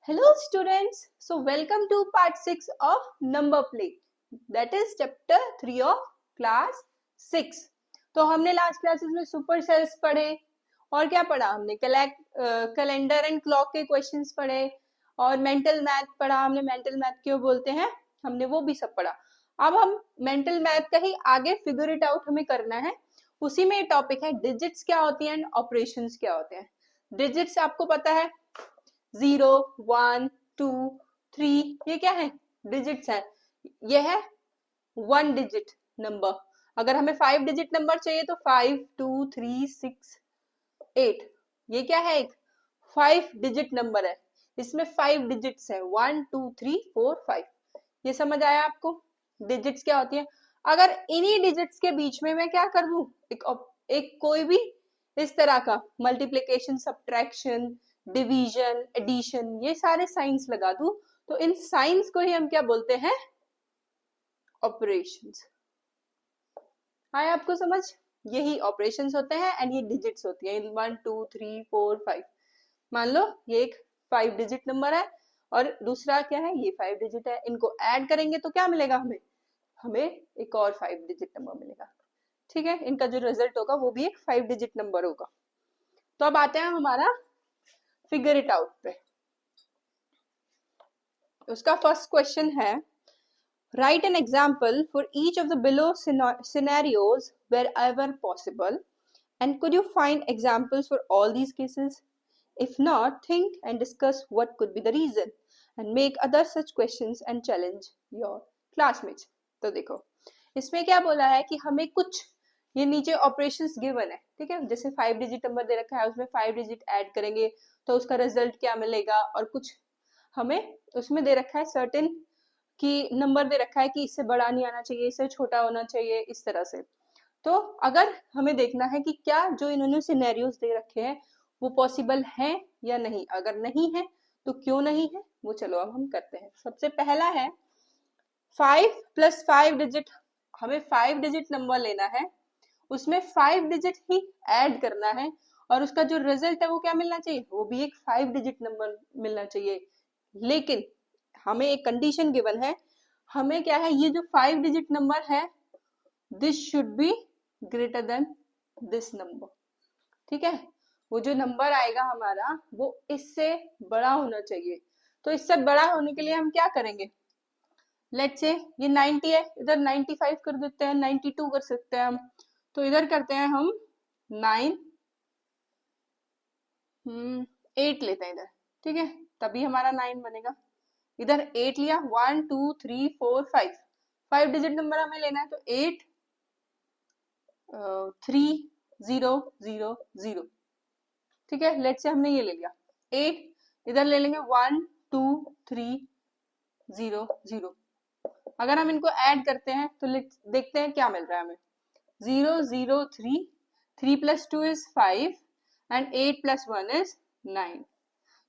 Hello students, so welcome to part 6 of number play, that is chapter 3 of class 6. तो हमने last classes में super sales पढ़े और क्या पढ़ा हमने कैलेंडर एंड क्लॉक के क्वेश्चंस पढ़े और मेंटल मैथ पढ़ा हमने. मेंटल मैथ क्यों बोलते हैं हमने वो भी सब पढ़ा. अब हम मेंटल मैथ का ही आगे फिगर इट आउट हमें करना है. उसी में टॉपिक है डिजिट्स क्या होती हैं एंड ऑपरेशंस क्या होते हैं. डिजिट्स आपको पता है 0, 1, 2, 3 ये क्या है डिजिट्स है. ये है 1 डिजिट नंबर. अगर हमें 5 डिजिट नंबर चाहिए तो 5, 2, 3, 6, 8 ये क्या है एक 5 डिजिट नंबर है. इसमें 5 डिजिट्स है 1, 2, 3, 4, 5. ये समझ आया आपको. डिजिट्स क्या होती है. अगर इन्हीं डिजिट्स के बीच में मैं क्या कर दूं एक कोई भी इस तरह का मल्टीप्लिकेशन, सब्ट्रैक्शन, डिवीजन, एडिशन ये सारे साइंस लगा दूं तो इन साइंस को ही हम क्या बोलते हैं ऑपरेशंस. आया आपको समझ. यही ऑपरेशंस होते हैं एंड ये डिजिट्स होती है 1, 2, 3, 4, 5. मान लो ये एक 5 डिजिट नंबर है और दूसरा क्या है ये 5 डिजिट है. इनको ऐड करेंगे तो क्या मिलेगा हमें एक और 5 डिजिट नंबर मिलेगा. ठीक है. इनका जो रिजल्ट होगा वो भी एक 5 डिजिट नंबर होगा. तो अब आते हैं हमारा फिगर इट आउट पे. उसका फर्स्ट क्वेश्चन है write an example for each of the below scenarios wherever possible and could you find examples for all these cases. If not, think and discuss what could be the reason and make other such questions and challenge your classmates. तो देखो इसमें क्या बोला है कि हमें कुछ ये नीचे ऑपरेशंस गिवन है. ठीक है. जैसे 5 डिजिट नंबर दे रखा है उसमें 5 डिजिट ऐड करेंगे तो उसका रिजल्ट क्या मिलेगा और कुछ हमें उसमें दे रखा है सर्टेन कि नंबर दे रखा है कि इससे बड़ा नहीं आना चाहिए, इससे छोटा होना चाहिए, इस तरह से. तो अगर हमें देखना है कि क्या जो इन्होंने सिनेरियोज दे रखे हैं वो पॉसिबल हैं या नहीं. अगर नहीं है तो क्यों नहीं है वो चलो अब हम करते हैं. सबसे पहला है 5 + 5 डिजिट. हमें 5 डिजिट नंबर लेना है उसमें 5 डिजिट ही ऐड करना है और उसका जो रिजल्ट है वो क्या मिलना चाहिए वो भी एक 5 डिजिट नंबर मिलना चाहिए. लेकिन हमें एक कंडीशन गिवन है. हमें क्या है ये जो 5 डिजिट नंबर है this should be greater than this number. ठीक है. वो जो नंबर आएगा हमारा वो इससे बड़ा होना चाहिए. तो इससे बड़ा होने के लिए हम क्या करेंगे. लेट्स से ये 90 है इधर 95 कर देते हैं, 92 कर सकते हैं हम. तो इधर करते हैं हम 9 8 लेते हैं इधर. ठीक है. तभी हमारा 9 बनेगा. इधर 8 लिया 1, 2, 3, 4, 5 5 डिजिट नंबर हमें लेना है तो 8 3 0 0 0. ठीक है. लेट से हमने ये ले लिया 8 इधर ले लेंगे 1 2 3 0 0. अगर हम इनको ऐड करते हैं तो देखते हैं क्या मिल रहा है हमें. 0 0 3 3 + 2 is 5 and 8 + 1 is 9.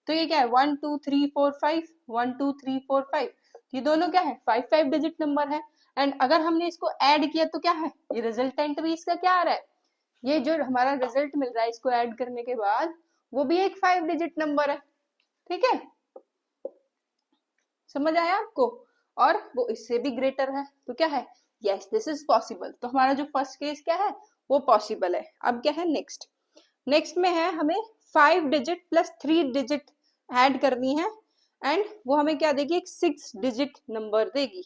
तो ये क्या है 1 2 3 4 5 1 2 3 4 5. ये दोनों क्या है 5 5 डिजिट नंबर है. एंड अगर हमने इसको ऐड किया तो क्या है ये रिजल्टेंट भी इसका क्या आ रहा है. ये जो हमारा रिजल्ट मिल रहा है इसको ऐड करने के बाद वो भी एक 5 डिजिट नंबर है. ठीक है. समझ आया आपको. और वो इससे भी ग्रेटर है तो क्या है यस दिस इज पॉसिबल. तो हमारा जो फर्स्ट केस क्या है वो पॉसिबल है. अब क्या है नेक्स्ट में है हमें 5 डिजिट + 3 डिजिट ऐड करनी है एंड वो हमें क्या देगी एक 6 डिजिट नंबर देगी.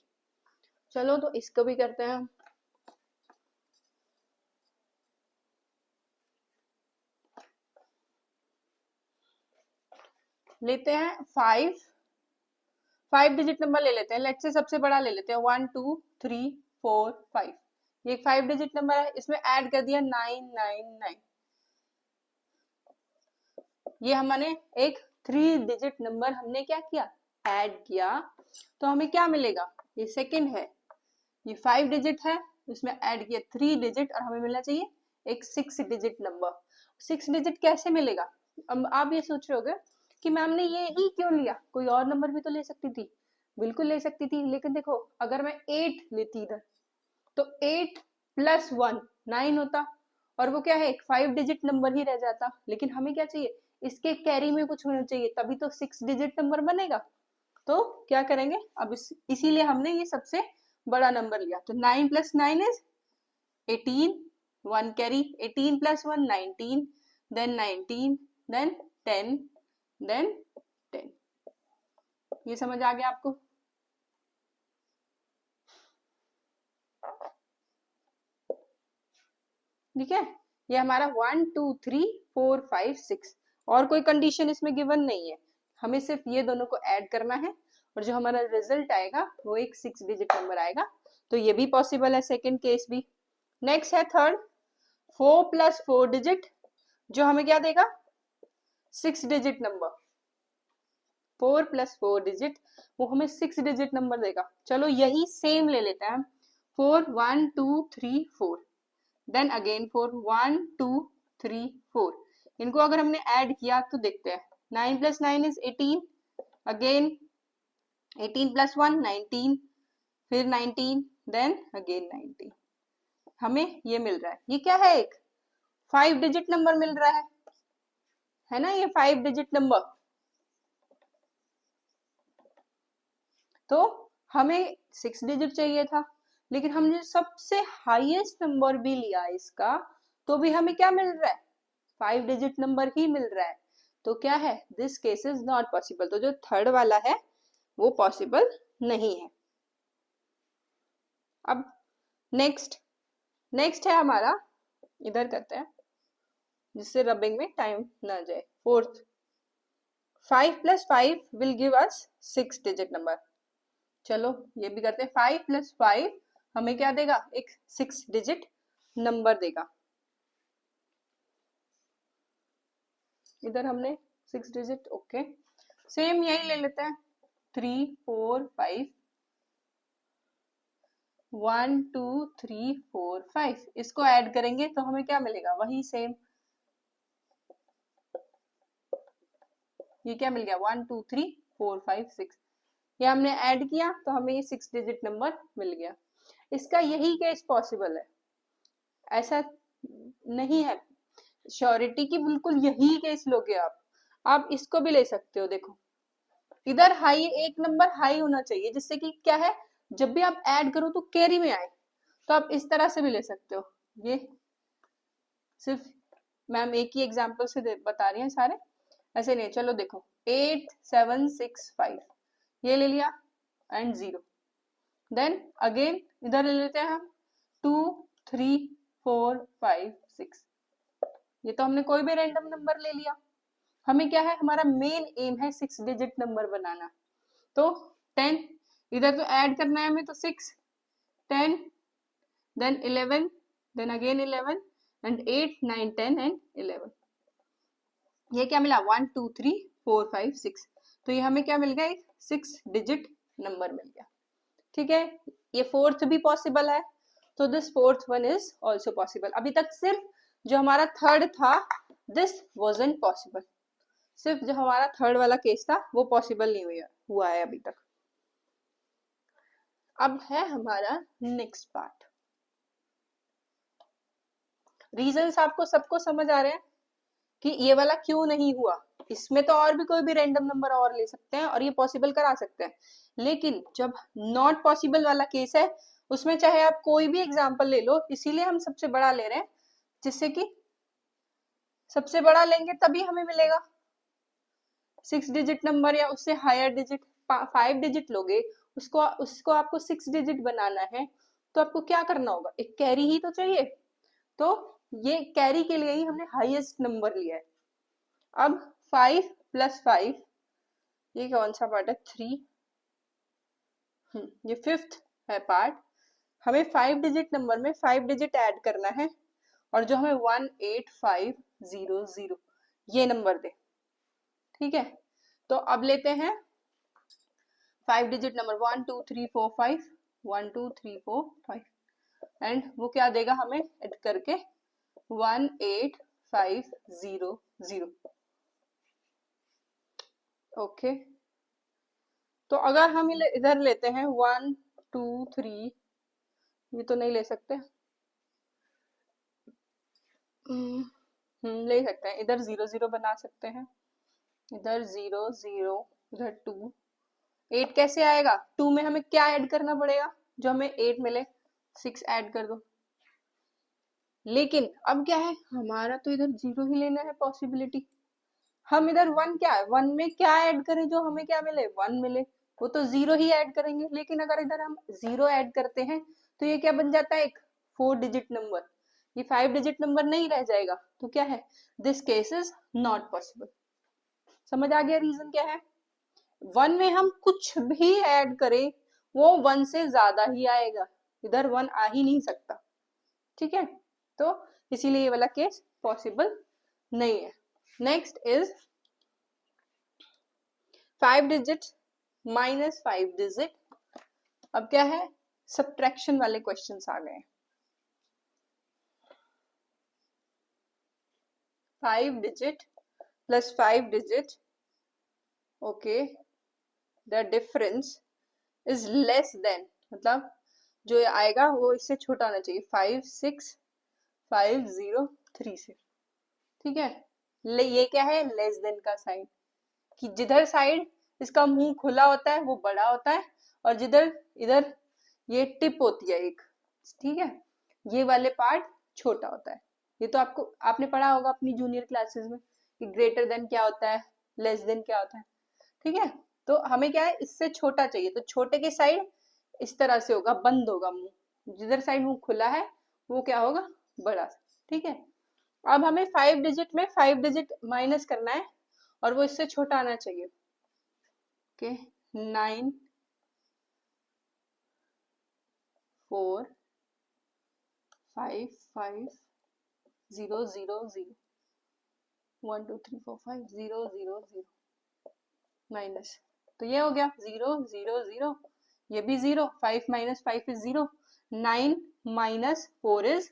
चलो तो इसको भी करते हैं. लेते हैं 5 डिजिट नंबर ले लेते हैं. लेट्स से सबसे बड़ा ले लेते हैं 1 2 3 4 5. ये 5 डिजिट नंबर है इसमें ऐड कर दिया 999. ये हमने एक 3 डिजिट नंबर हमने क्या किया ऐड किया तो हमें क्या मिलेगा. ये सेकंड है ये 5 डिजिट है उसमें ऐड किया 3 डिजिट और हमें मिलना चाहिए एक 6 डिजिट नंबर. 6 डिजिट कैसे मिलेगा. अब आप ये सोच रहे होगे कि मैम ने ये ही क्यों लिया, कोई और नंबर भी तो ले सकती थी. बिल्कुल ले सकती थी लेकिन देखो अगर मैं 8 लेती इधर तो 8 + 1 9 होता और वो क्या है एक 5 डिजिट नंबर ही रह जाता. लेकिन हमें क्या चाहिए इसके कैरी में कुछ होना चाहिए, तभी तो 6 डिजिट नंबर बनेगा। तो क्या करेंगे अब, इसीलिए हमने ये सबसे बड़ा नंबर लिया। तो 9 + 9 is 18, 1 carry, 18 + 1 19, then 19, then 10, then 10। ये समझ आ गया आपको? ठीक है, ये हमारा 1 2 3 4 5 6, और कोई कंडीशन इसमें गिवन नहीं है, हमें सिर्फ ये दोनों को ऐड करना है और जो हमारा रिजल्ट आएगा वो एक 6 डिजिट नंबर आएगा। तो ये भी पॉसिबल है, सेकंड केस भी। नेक्स्ट है थर्ड, 4 + 4 डिजिट, जो हमें क्या देगा, 6 डिजिट नंबर। 4 + 4 डिजिट वो हमें 6 डिजिट नंबर देगा। चलो यही सेम ले लेते हैं हम, 4 1 2 3 4, देन अगेन 4 1 2 3 4। इनको अगर हमने ऐड किया तो देखते हैं, 9 + 9 इज 18, अगेन 18 + 1 19, फिर 19, देन अगेन 19। हमें ये मिल रहा है, ये क्या है, एक 5 डिजिट नंबर मिल रहा है ना, ये 5 डिजिट नंबर। तो हमें 6 डिजिट चाहिए था, लेकिन हमने सबसे हाईएस्ट नंबर भी लिया इसका, तो भी हमें क्या मिल रहा है, 5 डिजिट नंबर ही मिल रहा है। तो क्या है, this case is not possible. तो जो थर्ड वाला है वो पॉसिबल नहीं है। अब नेक्स्ट है हमारा, इधर करते हैं जिससे रबिंग में टाइम ना जाए। Fourth, 5 + 5 will give us 6 digit number. चलो ये भी करते हैं, 5 + 5 हमें क्या देगा, एक 6 डिजिट नंबर देगा। इधर हमने 6 डिजिट, ओके, सेम यही ले लेते हैं, 3 4 5, 1 2 3 4 5, इसको ऐड करेंगे तो हमें क्या मिलेगा, वही सेम, ये क्या मिल गया, 1 2 3 4 5 6। ये हमने ऐड किया तो हमें ये 6 डिजिट नंबर मिल गया। इसका यही केस पॉसिबल है, ऐसा नहीं है श्योरिटी की, बिल्कुल यही केस लोगे आप इसको भी ले सकते हो। देखो इधर हाई, एक नंबर हाई होना चाहिए जिससे कि क्या है, जब भी आप ऐड करो तो कैरी में आए। तो आप इस तरह से भी ले सकते हो, ये सिर्फ मैम एक ही एग्जांपल से बता रही हैं, सारे ऐसे नहीं। चलो देखो 8 7 6 5 ये ले लिया एंड 0, देन अगेन इधर ले लेते हैं हम 2 3 4 5 6, ये तो हमने कोई भी रैंडम नंबर ले लिया। हमें क्या है, हमारा मेन एम है 6 डिजिट नंबर बनाना। तो 10 इधर तो ऐड करना है हमें, तो 6 10, then 11, then again 11 and 8 9 10 and 11। ये क्या मिला, 1 2 3 4 5 6। तो ये हमें क्या मिल गया, एक 6 डिजिट नंबर मिल गया। ठीक है, ये फोर्थ भी पॉसिबल है, तो this fourth one is also possible. अभी तक सिर्फ जो हमारा थर्ड था दिस वॉजंट पॉसिबल, सिर्फ जो हमारा थर्ड वाला केस था वो पॉसिबल नहीं हुआ है अभी तक। अब है हमारा नेक्स्ट पार्ट। रीजंस आपको सबको समझ आ रहे हैं कि ये वाला क्यों नहीं हुआ। इसमें तो और भी कोई भी रैंडम नंबर और ले सकते हैं और ये पॉसिबल करा सकते हैं, लेकिन जब नॉट पॉसिबल वाला केस है उसमें चाहे आप कोई भी एग्जांपल ले लो, इसीलिए हम सबसे बड़ा ले रहे हैं, जिससे कि सबसे बड़ा लेंगे तभी हमें मिलेगा 6 डिजिट नंबर या उससे हायर डिजिट। 5 डिजिट लोगे, उसको आपको 6 डिजिट बनाना है, तो आपको क्या करना होगा, एक कैरी ही तो चाहिए। तो ये कैरी के लिए ही हमने हाईएस्ट नंबर लिया है। अब 5 + 5, ये कौन सा पार्ट है, 3, ये फिफ्थ है पार्ट। हमें 5 डिजिट नंबर में 5 डिजिट ऐड करना है और जो हमें 18500 ये नंबर दे। ठीक है, तो अब लेते हैं 5 डिजिट नंबर 1 2 3 4 5, 1 2 3 4 5 एंड वो क्या देगा हमें ऐड करके 18500। ओके, तो अगर हम इधर लेते हैं 1 2 3, ये तो नहीं ले सकते, ले सकते हैं, इधर 0 0 बना सकते हैं, इधर 0 0, इधर 2। 8 कैसे आएगा? 2 में हमें क्या ऐड करना पड़ेगा जो हमें 8 मिले? 6 ऐड कर दो। लेकिन अब क्या है, हमारा तो इधर 0 ही लेना है पॉसिबिलिटी। हम इधर 1 क्या है, 1 में क्या ऐड करें जो हमें क्या मिले? 1 मिले। वो तो 0 ही ऐड करेंगे। लेकिन अगर इधर हम 0 ऐड करते हैं तो ये क्या बन जाता है? एक 4 डिजिट नंबर। ये 5 डिजिट नंबर नहीं रह जाएगा। तो क्या है? This case is not possible. समझ आ गया रीजन क्या है? 1 में हम कुछ भी ऐड करें वो 1 से ज्यादा ही आएगा, इधर 1 आ ही नहीं सकता। ठीक है, तो इसीलिए ये वाला केस पॉसिबल नहीं है। Next is 5 digit minus 5 digit. अब क्या है, सब्ट्रैक्शन वाले क्वेश्चंस आ गए। 5 digit plus 5 digit, okay, the difference is less than, मतलब जो आएगा वो इससे छोटा होना चाहिए, 5 6 5 0 3 से। ठीक है, ये क्या है? लेस देन का साइन, कि जिधर साइड इसका मुंह खुला होता है वो बड़ा होता है, और जिधर इधर ये टिप होती है एक, ठीक है, ये वाले पार्ट छोटा होता है। ये तो आपने पढ़ा होगा अपनी जूनियर क्लासेस में कि ग्रेटर देन क्या होता है, लेस देन क्या होता है। ठीक है, तो हमें क्या है, इससे छोटा चाहिए, तो छोटे के साइड इस तरह से होगा, बंद होगा मुंह, जिधर साइड मुंह खुला है वो क्या होगा? बड़ा। ठीक है, अब हमें 5 डिजिट में 5 डिजिट माइनस करना है और वो इससे छोटा आना चाहिए। ओके, 9 4 5 5 0 0 0 1 2 3 4 5 0 0 0 माइनस, तो ये हो गया 0 0 0, ये भी 0, 5 माइनस 5 इज 0, 9 माइनस 4 इज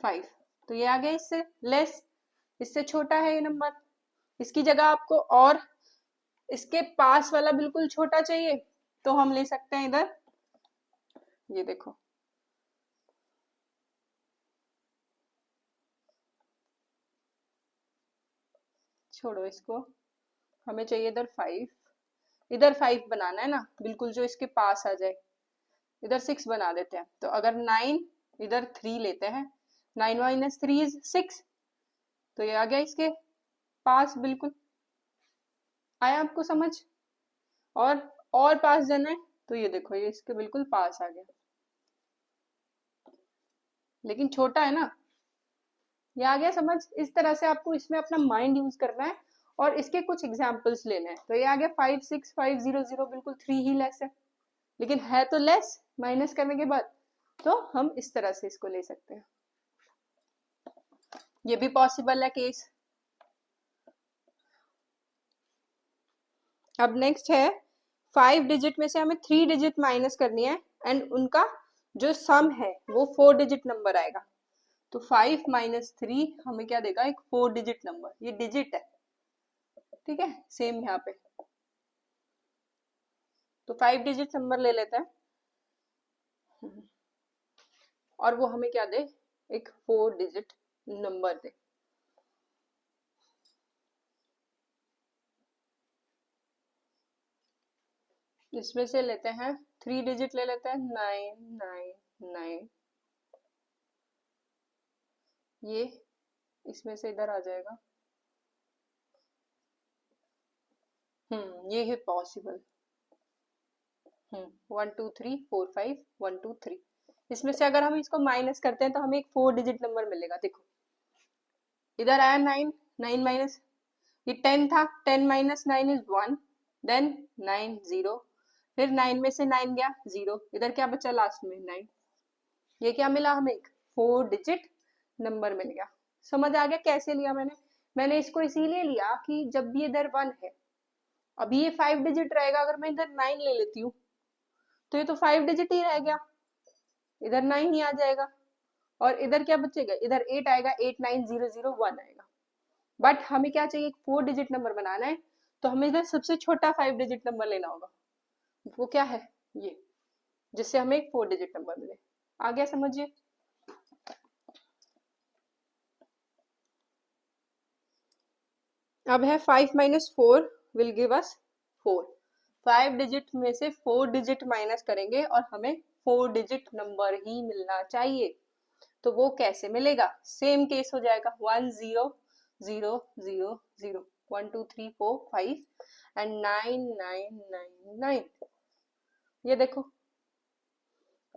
5, तो ये आ गया इससे लेस, इससे छोटा है ये नंबर। इसकी जगह आपको और इसके पास वाला बिल्कुल छोटा चाहिए, तो हम ले सकते हैं इधर, ये देखो, छोड़ो इसको, हमें चाहिए इधर 5, इधर 5 बनाना है ना, बिल्कुल जो इसके पास आ जाए। इधर 6 बना देते हैं, तो अगर 9 इधर 3 लेते हैं, 9 माइनस 3 इज 6, तो ये आ गया इसके पास बिल्कुल। आया आपको समझ? और पास जाना है, तो ये देखो, ये इसके बिल्कुल पास आ गया, लेकिन छोटा है ना। ये आ गया समझ? इस तरह से आपको इसमें अपना माइंड यूज करना है और इसके कुछ एग्जाम्पल्स लेने हैं। तो ये आ गया 5 6 5 0 0, बिल्कुल 3 ही लेस है, लेकिन है तो लेस माइनस करने के बाद, तो हम इस तरह से इसको ले सकते हैं। ये भी पॉसिबल है केस। अब नेक्स्ट है 5 डिजिट में से हमें 3 डिजिट माइनस करनी है, एंड उनका जो सम है वो 4 डिजिट नंबर आएगा। तो 5 माइनस 3 हमें क्या देगा? एक 4 डिजिट नंबर, ये डिजिट है। ठीक है, सेम यहाँ पे, तो 5 डिजिट नंबर ले लेते हैं, और वो हमें क्या दे? एक 4 डिजिट नंबर दे। इसमें से लेते हैं 3 डिजिट ले लेते हैं, 9 9 9, ये इसमें से इधर आ जाएगा। ये है पॉसिबल। 1 2 3 4 5 1 2 3, इसमें से अगर हम इसको माइनस करते हैं तो हमें एक 4 डिजिट नंबर मिलेगा। देखो इधर आया 9, 9 माइनस, ये 10 था, 10 माइनस 9 इज 1, देन 9 0, फिर 9 में से 9 गया 0, इधर क्या बचा लास्ट में? 9। ये क्या मिला हमें? एक 4 डिजिट नंबर मिल गया। समझ आ गया कैसे लिया मैंने? मैंने इसको इसीलिए लिया कि जब भी इधर 1 है, अभी ये 5 डिजिट रहेगा, अगर मैं इधर 9 ले लेती हूँ तो ये तो 5 डिजिट ही रह गया, इधर 9 ही आ जाएगा, और इधर क्या बचेगा? इधर 8 आएगा, 8 9 0 0 1 आएगा। बट हमें क्या चाहिए? एक 4 डिजिट नंबर बनाना है, तो हमें इधर सबसे छोटा 5 डिजिट नंबर लेना होगा। वो क्या है? ये, जिससे हमें एक 4 डिजिट नंबर मिले। आ गया समझिए? अब है 5 minus 4 will give us 4। 5 digit में से 4 डिजिट माइनस करेंगे और हमें 4 डिजिट नंबर ही मिलना चाहिए। तो वो कैसे मिलेगा? सेम केस हो जाएगा, 1 0 0 0 0 1 2 3 4 5 एंड 9 9 9 9। ये देखो,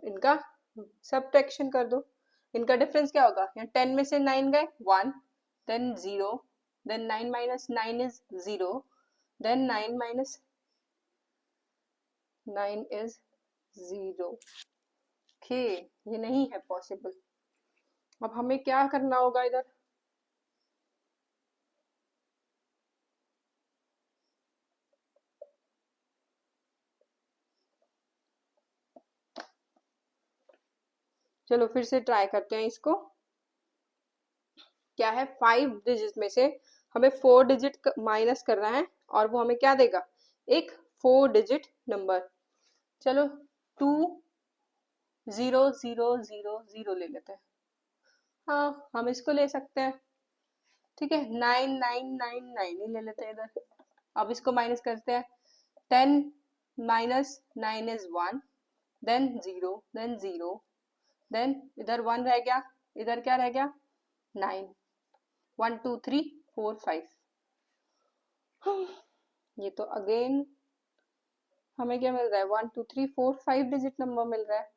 इनका सब्ट्रैक्शन कर दो, इनका डिफरेंस क्या होगा? यहाँ 10 में से 9 गए 1, then 0, then 9 minus 9 is 0, then 9 minus 9 is 0। Okay, ये नहीं है पॉसिबल। अब हमें क्या करना होगा इधर? चलो फिर से ट्राई करते हैं इसको। क्या है? 5 डिजिट में से हमें 4 डिजिट माइनस करना है और वो हमें क्या देगा? एक 4 डिजिट नंबर। चलो 2 0 0 0 0 ले लेते हैं। हाँ, हम इसको ले सकते हैं। ठीक है, 9 9 9 9 ही ले लेते हैं इधर। अब इसको माइनस करते हैं। 10 minus 9 is 1, then 0, then 0, then इधर 1 रह गया, इधर क्या रह गया? 9। 1 2 3 4 5। ये तो अगेन हमें क्या मिल रहा है? 1 2 3 4 5 डिजिट नंबर मिल रहा है।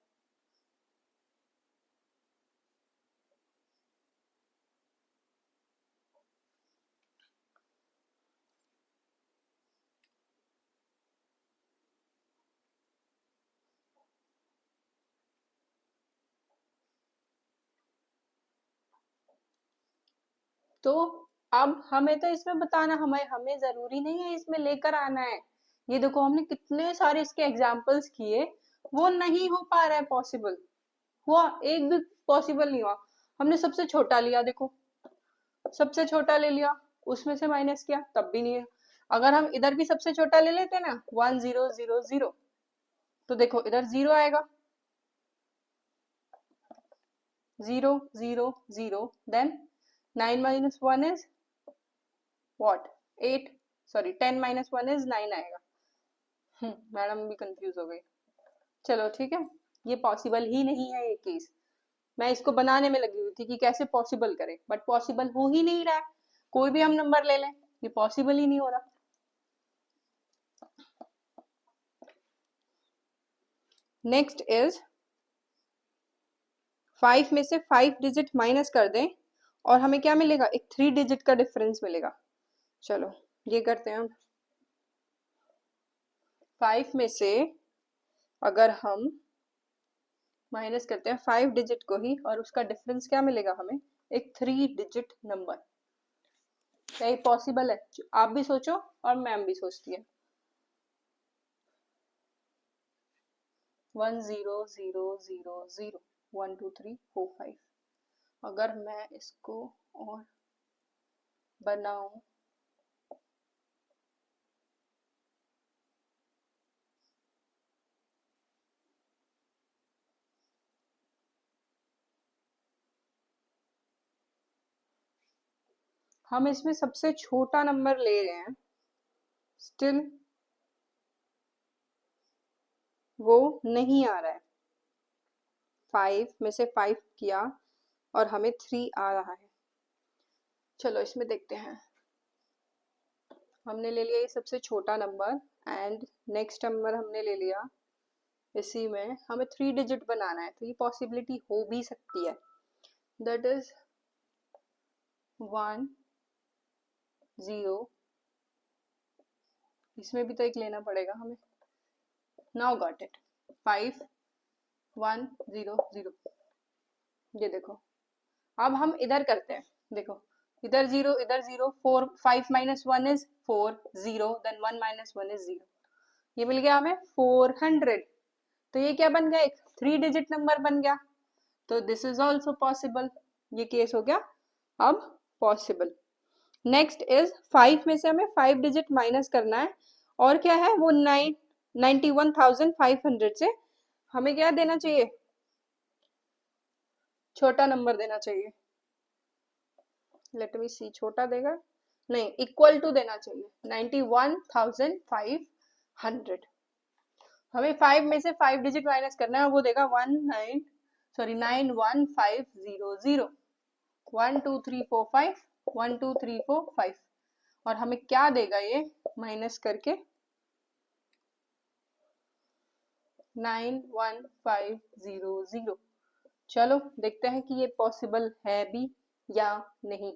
तो अब हमें तो इसमें बताना, हमें हमें जरूरी नहीं है इसमें लेकर आना है। ये देखो, हमने कितने सारे इसके एग्जाम्पल्स किए, वो नहीं हो पा रहा है पॉसिबल। हुआ? एक भी पॉसिबल नहीं हुआ। हमने सबसे छोटा लिया, देखो सबसे छोटा ले लिया, उसमें से माइनस किया, तब भी नहीं है। अगर हम इधर भी सबसे छोटा ले लेते ना, 1 0 0 0, तो देखो इधर 0 आएगा, 0 0 0, then 9 minus 1 is what? 8। Sorry, 10 minus 1 is 9 आएगा। मैडम भी कंफ्यूज हो गई। चलो ठीक है, ये पॉसिबल ही नहीं है ये केस। मैं इसको बनाने में लगी हुई थी कि कैसे पॉसिबल करें, बट पॉसिबल हो ही नहीं रहा है। कोई भी हम नंबर ले लें, ये पॉसिबल ही नहीं हो रहा। नेक्स्ट इज 5 में से 5 डिजिट माइनस कर दें और हमें क्या मिलेगा? एक 3 डिजिट का डिफरेंस मिलेगा। चलो ये करते हैं हम। 5 में से अगर हम माइनस करते हैं 5 डिजिट को ही, और उसका डिफरेंस क्या मिलेगा हमें? एक 3 डिजिट नंबर। क्या ये पॉसिबल है? आप भी सोचो और मैम भी सोचती है। 1 0 0 0 0 1 2 3 4 5। अगर मैं इसको और बनाऊं, हम इसमें सबसे छोटा नंबर ले रहे हैं, स्टिल वो नहीं आ रहा है। 5 में से 5 किया और हमें 3 आ रहा है। चलो इसमें देखते हैं। हमने ले लिया ये सबसे छोटा नंबर एंड नेक्स्ट नंबर हमने ले लिया, इसी में हमें 3 डिजिट बनाना है, तो ये पॉसिबिलिटी हो भी सकती है। दैट इज 1 0, इसमें भी तो एक लेना पड़ेगा हमें। Now got it. 5 1 0 0। ये देखो, अब हम इधर करते हैं। देखो इधर 0, इधर 0, 4 5 minus 1 is 4 0, then 1 minus 1 is 0। ये मिल गया हमें 400। तो ये क्या बन गया? एक 3 डिजिट नंबर बन गया। तो दिस इज ऑल्सो पॉसिबल। ये केस हो गया अब पॉसिबल। नेक्स्ट इज 5 में से हमें 5 डिजिट माइनस करना है, और क्या है वो 91,500 से हमें क्या देना चाहिए? छोटा नंबर देना चाहिए। लेट मी सी, छोटा देगा नहीं, इक्वल टू देना चाहिए 91,500। हमें 5 में से 5 डिजिट माइनस करना है, वो देगा 91,500। 1 2 3 4 5, 1 2 3 4 5, और हमें क्या देगा ये माइनस करके 91,500। चलो देखते हैं कि ये पॉसिबल है भी या नहीं।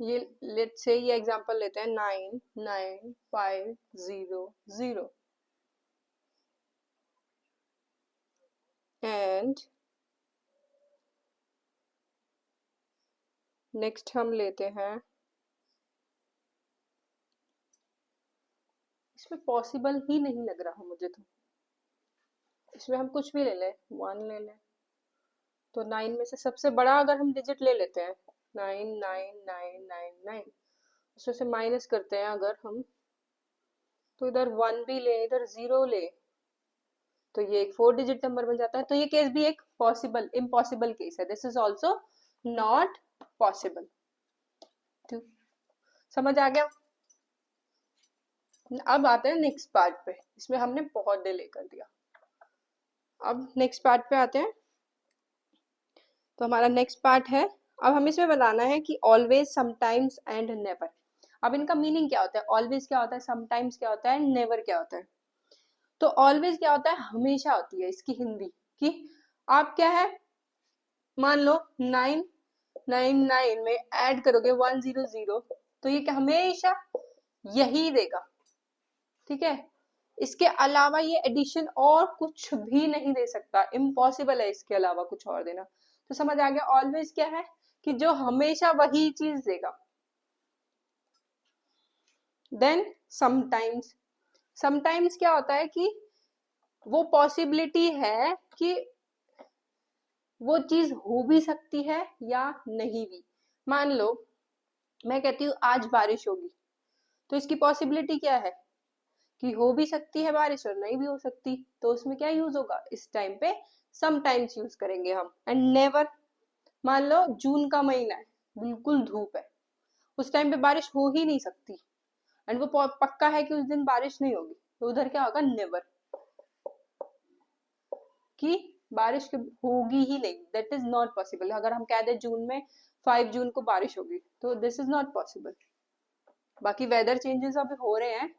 ये लेट्स से ये एग्जांपल लेते हैं 99500 एंड नेक्स्ट हम लेते हैं, इसमें पॉसिबल ही नहीं लग रहा मुझे तो, इसमें हम कुछ भी ले लें, 1 ले लें, तो 9 में से सबसे बड़ा अगर हम डिजिट ले लेते हैं 99999, उसमें से माइनस करते हैं अगर हम, तो इधर 1 भी ले, इधर 0 ले, तो ये एक 4 डिजिट नंबर बन जाता है। तो ये केस भी एक पॉसिबल इम्पॉसिबल केस है, this is also not possible. समझ आ गया? अब आते हैं नेक्स्ट पार्ट पे, इसमें हमने बहुत डिले कर दिया। अब नेक्स्ट पार्ट पे आते हैं, तो हमारा नेक्स्ट पार्ट है, अब हमें इसमें बताना है कि ऑलवेज, समटाइम्स एंड नेवर। अब इनका मीनिंग क्या होता है, ऑलवेज क्या होता है, समटाइम्स क्या होता है, नेवर क्या होता है। तो ऑलवेज क्या होता है, हमेशा होती है इसकी हिंदी कि आप क्या है, मान लो 999 में ऐड करोगे 100, तो ये क्या हमेशा यही देगा, ठीक है। इसके अलावा ये एडिशन और कुछ भी नहीं दे सकता, इम्पॉसिबल है इसके अलावा कुछ और देना। तो समझ आ गया, ऑलवेज क्या है कि जो हमेशा वही चीज देगा। देन समटाइम्स, समटाइम्स क्या होता है कि वो पॉसिबिलिटी है कि वो चीज हो भी सकती है या नहीं भी। मान लो मैं कहती हूँ आज बारिश होगी, तो इसकी पॉसिबिलिटी क्या है कि हो भी सकती है बारिश और नहीं भी हो सकती, तो उसमें क्या यूज होगा, इस टाइम पे समटाइम्स यूज करेंगे हम। एंड नेवर, मान लो जून का महीना है, बिल्कुल धूप है, उस टाइम पे बारिश हो ही नहीं सकती, एंड वो पक्का है कि उस दिन बारिश नहीं होगी, तो उधर क्या होगा, नेवर, कि बारिश होगी ही नहीं, दैट इज नॉट पॉसिबल। अगर हम कह दें जून में 5 जून को बारिश होगी, तो दिस इज नॉट पॉसिबल। बाकी वेदर चेंजेस अभी हो रहे हैं,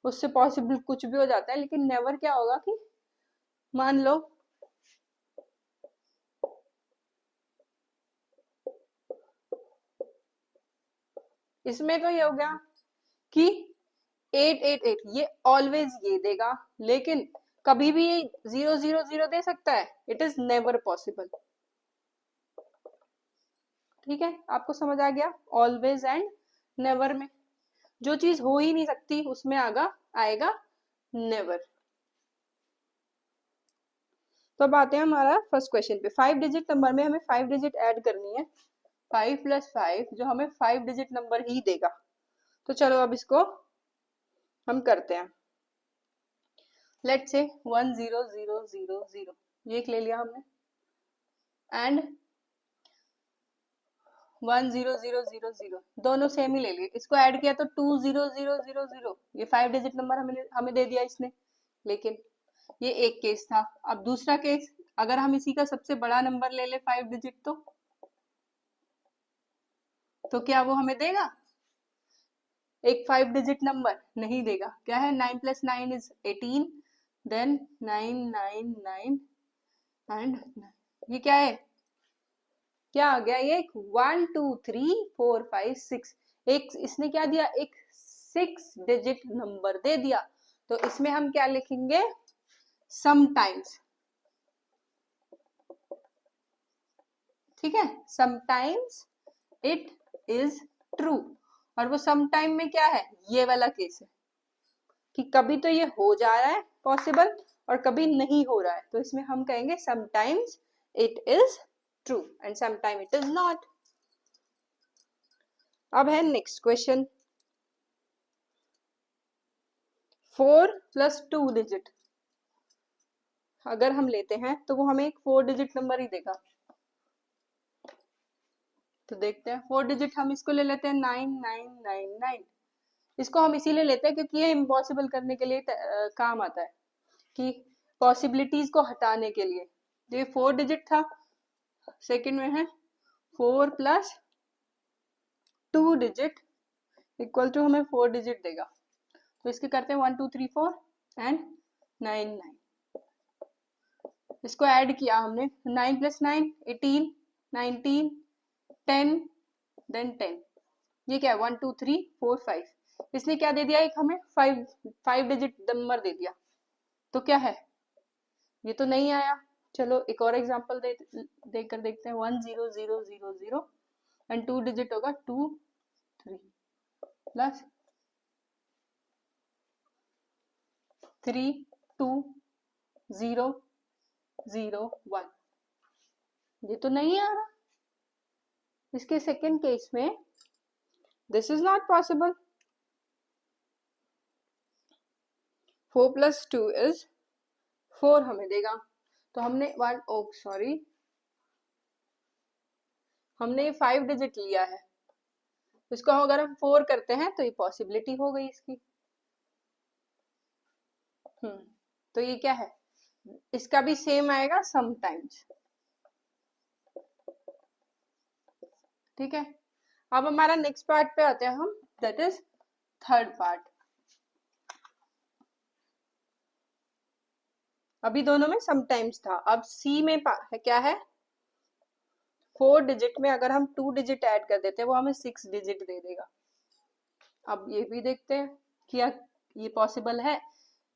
उससे पॉसिबल कुछ भी हो जाता है, लेकिन नेवर क्या होगा कि मान लो इसमें तो ये हो गया कि 888 ये ऑलवेज ये देगा, लेकिन कभी भी ये 000 दे सकता है, इट इज नेवर पॉसिबल। ठीक है, आपको समझ आ गया, ऑलवेज एंड नेवर में जो चीज हो ही नहीं सकती उसमें आएगा नेवर। तो अब आते हैं हमारा फर्स्ट क्वेश्चन पे। 5 डिजिट नंबर में हमें 5 डिजिट ऐड करनी है, 5 + 5 जो हमें 5 डिजिट नंबर ही देगा। तो चलो अब इसको हम करते हैं। लेट्स से 10000, ये ले लिया हमने, एंड 10000 दोनों सेम ही ले लिए, इसको ऐड किया तो 20000, ये 5 डिजिट नंबर हमें दे दिया इसने। लेकिन ये एक केस था। अब दूसरा केस, अगर हम इसी का सबसे बड़ा नंबर ले ले 5 डिजिट, तो क्या वो हमें देगा एक 5 डिजिट नंबर? नहीं देगा। क्या है, 9 + 9 = 18, देन 999 एंड ये क्या है, क्या आ गया, ये 1 2 3 4 5 6, एक इसने क्या दिया, एक 6 डिजिट नंबर दे दिया। तो इसमें हम क्या लिखेंगे, समटाइम्स। ठीक है, समटाइम्स इट इज ट्रू। और वो समटाइम में क्या है, ये वाला केस है कि कभी तो ये हो जा रहा है पॉसिबल और कभी नहीं हो रहा है, तो इसमें हम कहेंगे sometimes it is true and sometime it is not. अब है next question. 4 plus 2 digit अगर हम लेते हैं तो वो हमें एक 4 डिजिट नंबर ही देगा. तो देखते हैं 4 डिजिट हम इसको ले लेते हैं 9999. इसको हम इसीलिए लेते हैं क्योंकि ये इम्पॉसिबल करने के लिए काम आता है, कि पॉसिबिलिटीज को हटाने के लिए. ये 4 डिजिट था, सेकंड में है 4 प्लस 2 डिजिट इक्वल टू हमें 4 डिजिट देगा. तो इसके करते हैं 1 2 3 4 एंड 9 9. इसको ऐड किया हमने 9 प्लस 9 18 19 10 देन 10. ये क्या है 1 2 3 4 5. इसने क्या दे दिया, एक हमें 5 डिजिट नंबर दे दिया. तो क्या है, ये तो नहीं आया. चलो एक और एग्जांपल देकर देखते हैं. 1 0 0 0 0 एंड 2 डिजिट होगा 2 3 प्लस 3 2 0 0 1. ये तो नहीं आ रहा. इसके सेकेंड केस में this is not possible. 4 plus 2 is 4 हमें देगा. तो हमने हमने 5 डिजिट लिया है. इसको अगर हम 4 करते हैं तो ये पॉसिबिलिटी हो गई इसकी. तो ये क्या है, इसका भी सेम आएगा समटाइम्स. ठीक है. अब हमारा नेक्स्ट पार्ट पे आते हैं हम, दैट इज थर्ड पार्ट. अभी दोनों में समटाइम्स था. अब सी में क्या है, 4 डिजिट में अगर हम 2 डिजिट ऐड कर देते हैं वो हमें 6 डिजिट दे देगा. अब ये भी देखते हैं कि ये पॉसिबल है.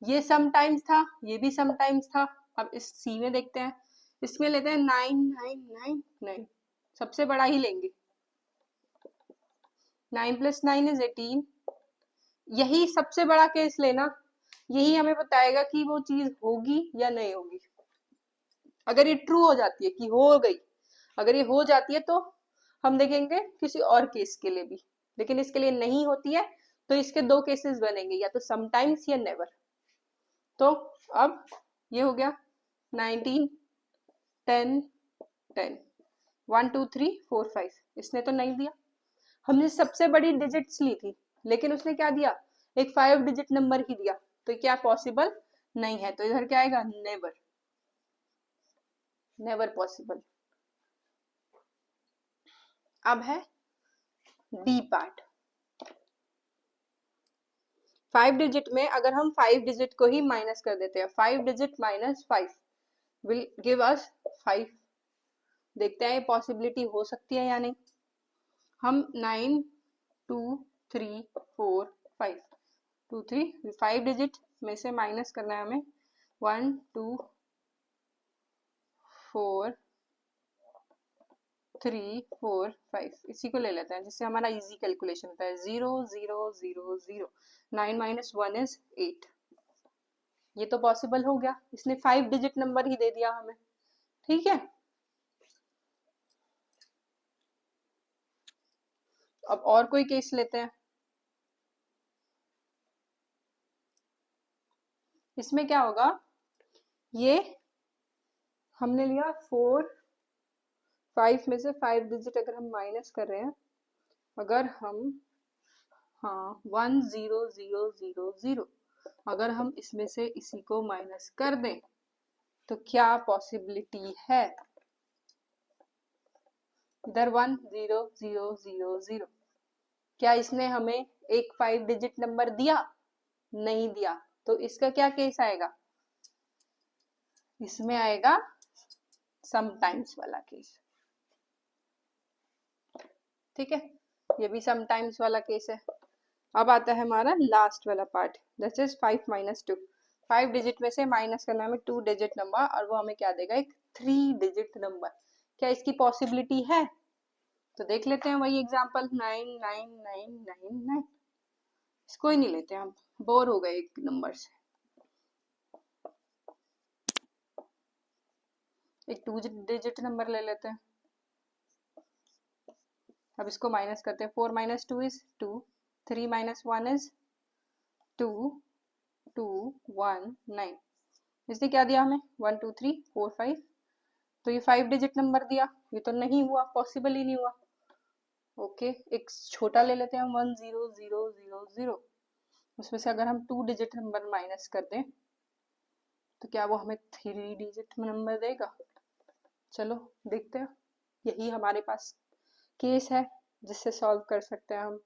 ये समटाइम्स था, ये भी समटाइम्स था. अब इस सी में देखते हैं. इसमें लेते हैं 9999. सबसे बड़ा ही लेंगे. 9 प्लस 9 इज 18. यही सबसे बड़ा केस लेना, यही हमें बताएगा कि वो चीज होगी या नहीं होगी. अगर ये ट्रू हो जाती है कि हो गई, अगर ये हो जाती है तो हम देखेंगे किसी और केस के लिए भी. लेकिन इसके लिए नहीं होती है तो इसके दो केसेस बनेंगे, या तो समटाइम्स या नेवर. तो अब ये हो गया 19 10 10 1 2 3 4 5. इसने तो नहीं दिया. हमने सबसे बड़ी डिजिट्स ली थी, लेकिन उसने क्या दिया, एक 5 डिजिट नंबर ही दिया. तो क्या पॉसिबल नहीं है. तो इधर क्या आएगा, नेवर. Never possible. अब है डी पार्ट. 5 डिजिट में अगर हम 5 डिजिट को ही माइनस कर देते हैं, 5 digit minus 5 will give us 5. देखते हैं ये पॉसिबिलिटी हो सकती है या नहीं. हम 9 2 3 4 5 2 3 5 डिजिट में से माइनस करना है हमें 1 2 4 3 4 5. इसी को ले लेते हैं जिससे हमारा इजी कैलकुलेशन होता है. 0 0 0 0 9 माइनस 1 इज 8. ये तो पॉसिबल हो गया. इसने 5 डिजिट नंबर ही दे दिया हमें. ठीक है. अब और कोई केस लेते हैं. इसमें क्या होगा, ये हमने लिया 4 5 में से 5 डिजिट अगर हम माइनस कर रहे हैं, अगर हम 1 0 0 0 0 अगर हम इसमें से इसी को माइनस कर दें तो क्या पॉसिबिलिटी है. इधर 1 0 0 0 0. क्या इसने हमें एक 5 डिजिट नंबर दिया, नहीं दिया. तो इसका क्या केस आएगा, इसमें आएगा समटाइम्स वाला केस. ठीक है, ये भी समटाइम्स वाला केस है. अब आता है हमारा लास्ट वाला part, this is 5 minus 2. 5 digit में से माइनस करना हमें 2 डिजिट नंबर, और वो हमें क्या देगा, एक 3 डिजिट नंबर. क्या इसकी पॉसिबिलिटी है. तो देख लेते हैं वही एग्जांपल 99999. इसको ही नहीं लेते हम, बोर हो गए एक नंबर से. एक 2 डिजिट नंबर ले लेते हैं. अब इसको माइनस करते हैं, 4 माइनस 2 इज 2, 3 माइनस 1 इज 2, 2 1 9, इसने क्या दिया हमें 1 2 3 4 5, तो ये 5 डिजिट नंबर दिया, ये तो नहीं हुआ, पॉसिबल ही नहीं हुआ। ओके, एक छोटा ले लेते हैं हम 1 0 0 0 0, उसमें से अगर हम 2 डिजिट नंबर माइनस कर दें तो क्या वो हमें 3 डिजिट नंबर देगा? चलो देखते हैं, यही हमारे पास केस है जिससे सॉल्व कर सकते हैं हम।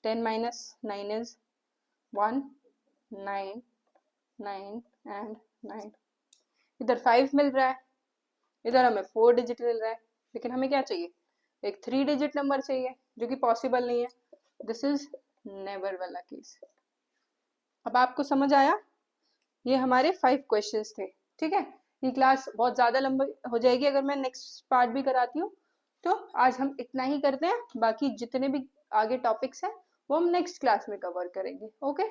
10 माइनस 9 इज 1, 9 9 एंड 9, इधर 5 मिल रहा है, इधर हमें 4 डिजिट मिल रहा है, लेकिन हमें क्या चाहिए, एक 3 डिजिट नंबर चाहिए, जो कि पॉसिबल नहीं है। दिस इज नेवर वाला केस। अब आपको समझ आया, ये हमारे 5 क्वेश्चंस थे, ठीक है। ये क्लास बहुत ज़्यादा लंबी हो जाएगी अगर मैं नेक्स्ट पार्ट भी कराती हूँ, तो आज हम इतना ही करते हैं, बाकी जितने भी आगे टॉपिक्स हैं वो हम नेक्स्ट क्लास में कवर करेंगे। ओके।